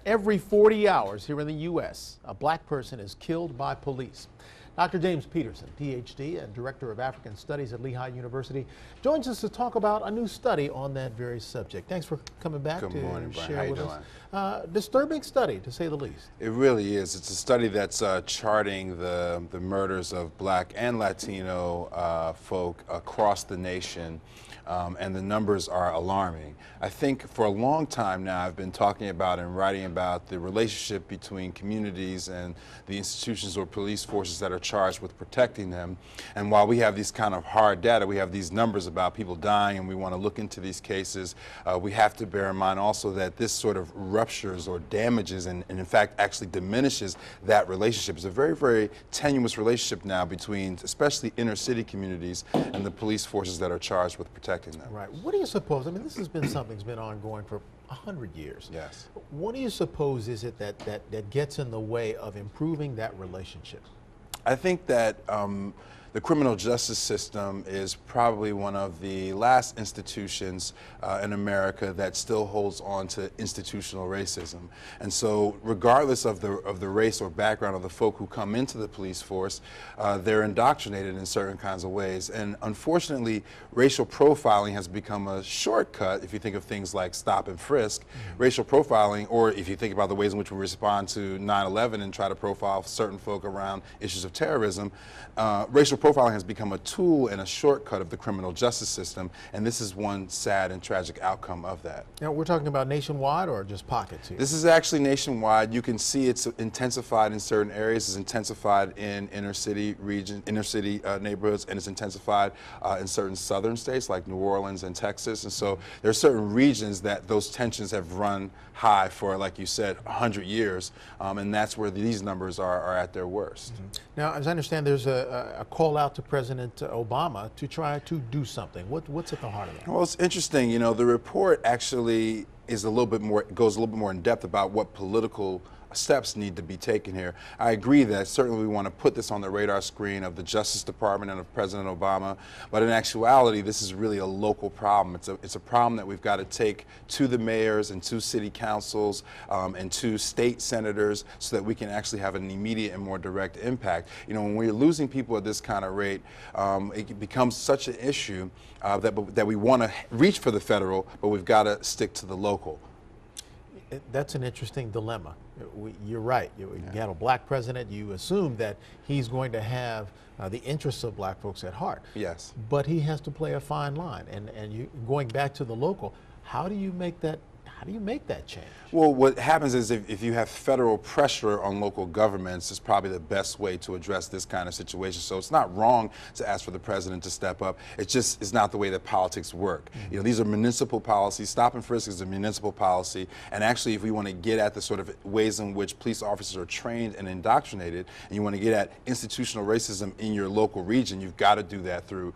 Every 40 hours here in the U.S., a black person is killed by police. Dr. James Peterson, Ph.D. and Director of African Studies at Lehigh University, joins us to talk about a new study on that very subject. Thanks for coming back to share with us. Disturbing study, to say the least. It really is. It's a study that's charting the murders of black and Latino folk across the nation. And the numbers are alarming. I think for a long time now I've been talking about and writing about the relationship between communities and the institutions or police forces that are charged with protecting them. And while we have these kind of hard data, we have these numbers about people dying and we want to look into these cases, we have to bear in mind also that this sort of ruptures or damages and in fact actually diminishes that relationship. It's a very, very tenuous relationship now between especially inner city communities and the police forces that are charged with protecting them. Right. What do you suppose? I mean, this has been something that's been ongoing for 100 years. Yes. What do you suppose is it that gets in the way of improving that relationship? I think that the criminal justice system is probably one of the last institutions in America that still holds on to institutional racism. And so regardless of the race or background of the folk who come into the police force, they're indoctrinated in certain kinds of ways. And unfortunately, racial profiling has become a shortcut if you think of things like stop and frisk. Racial profiling, or if you think about the ways in which we respond to 9/11 and try to profile certain folk around issues of terrorism, racial profiling has become a tool and a shortcut of the criminal justice system, and this is one sad and tragic outcome of that. Now, we're talking about nationwide or just pockets here? This is actually nationwide. You can see it's intensified in certain areas. It's intensified in inner city neighborhoods, and it's intensified in certain southern states like New Orleans and Texas. And so there are certain regions that those tensions have run high for, like you said, 100 years, and that's where these numbers are at their worst. Now, as I understand, there's a call out to President Obama to try to do something. What's at the heart of that? Well, it's interesting. You know, the report actually is a little bit more, goes a little bit more in depth about what political steps need to be taken here. I agree that certainly we want to put this on the radar screen of the Justice Department and of President Obama, but in actuality this is really a local problem. It's a problem that we've got to take to the mayors and to city councils and to state senators so that we can actually have an immediate and more direct impact. You know, when we're losing people at this kind of rate, it becomes such an issue that we want to reach for the federal, but we've got to stick to the local. That's an interesting dilemma. You're right. You have a black president. You assume that he's going to have the interests of black folks at heart. Yes. But he has to play a fine line. And going back to the local, how do you make that? How do you make that change? Well, what happens is if you have federal pressure on local governments, it's probably the best way to address this kind of situation. So it's not wrong to ask for the president to step up. It's just it's not the way that politics work. You know, these are municipal policies. Stop and frisk is a municipal policy. And actually, if we want to get at the sort of ways in which police officers are trained and indoctrinated, and you want to get at institutional racism in your local region, you've got to do that through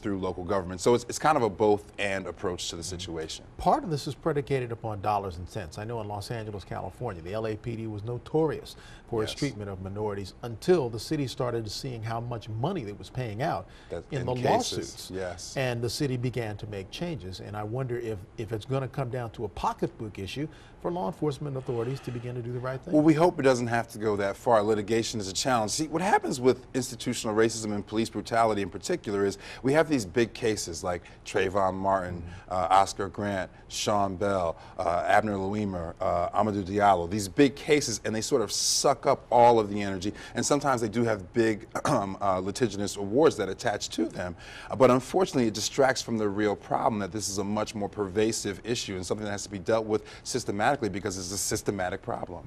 local government. So it's kind of a both-and approach to the situation. Part of this is predicated upon dollars and cents. I know in Los Angeles, California, the LAPD was notorious for its treatment of minorities until the city started seeing how much money it was paying out in the lawsuits. Yes. And the city began to make changes. And I wonder if it's going to come down to a pocketbook issue for law enforcement authorities to begin to do the right thing. Well, we hope it doesn't have to go that far. Litigation is a challenge. See, what happens with institutional racism and police brutality in particular is we have these big cases like Trayvon Martin, Oscar Grant, Sean Bell, Abner Louimer, Amadou Diallo, these big cases, and they sort of suck up all of the energy, and sometimes they do have big litigious awards that attach to them, but unfortunately it distracts from the real problem that this is a much more pervasive issue and something that has to be dealt with systematically because it's a systematic problem.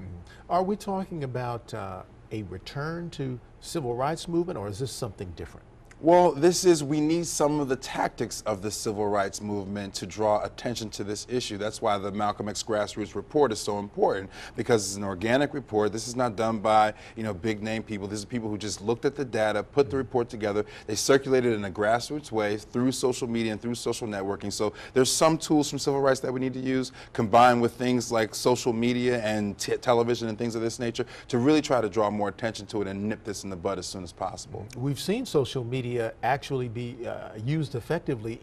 Are we talking about a return to civil rights movement, or is this something different? Well, we need some of the tactics of the civil rights movement to draw attention to this issue. That's why the Malcolm X grassroots report is so important, because it's an organic report. This is not done by, you know, big name people. This is people who just looked at the data, put the report together. They circulated it in a grassroots way through social media and through social networking. So there's some tools from civil rights that we need to use, combined with things like social media and television and things of this nature, to really try to draw more attention to it and nip this in the bud as soon as possible. We've seen social media actually be used effectively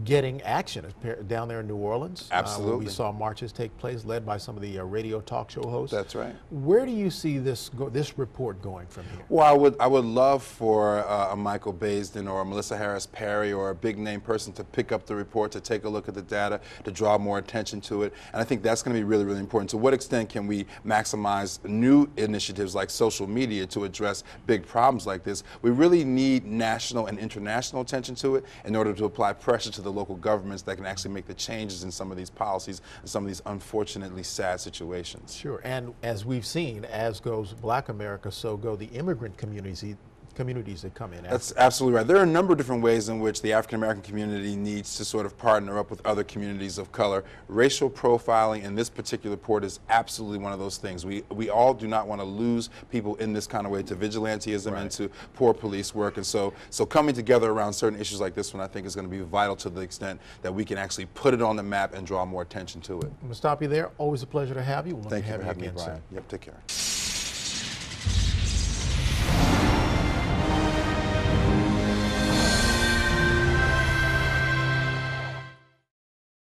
getting action down there in New Orleans. Absolutely. We saw marches take place led by some of the radio talk show hosts. That's right. Where do you see this report going from here? Well, I would love for a Michael Baisden or a Melissa Harris Perry or a big name person to pick up the report, to take a look at the data, to draw more attention to it. And I think that's going to be really, really important. To what extent can we maximize new initiatives like social media to address big problems like this? We really need national and international attention to it in order to apply pressure to the local governments that can actually make the changes in some of these policies and some of these unfortunately sad situations. Sure, and as we've seen, as goes Black America, so go the immigrant communities that come in. That's absolutely right. There are a number of different ways in which the African American community needs to sort of partner up with other communities of color. Racial profiling in this particular report is absolutely one of those things. We all do not want to lose people in this kind of way to vigilantism and to poor police work. And so coming together around certain issues like this one, I think, is going to be vital to the extent that we can actually put it on the map and draw more attention to it. I'm going to stop you there. Always a pleasure to have you. Thank you for having me, Brian. Yep, take care.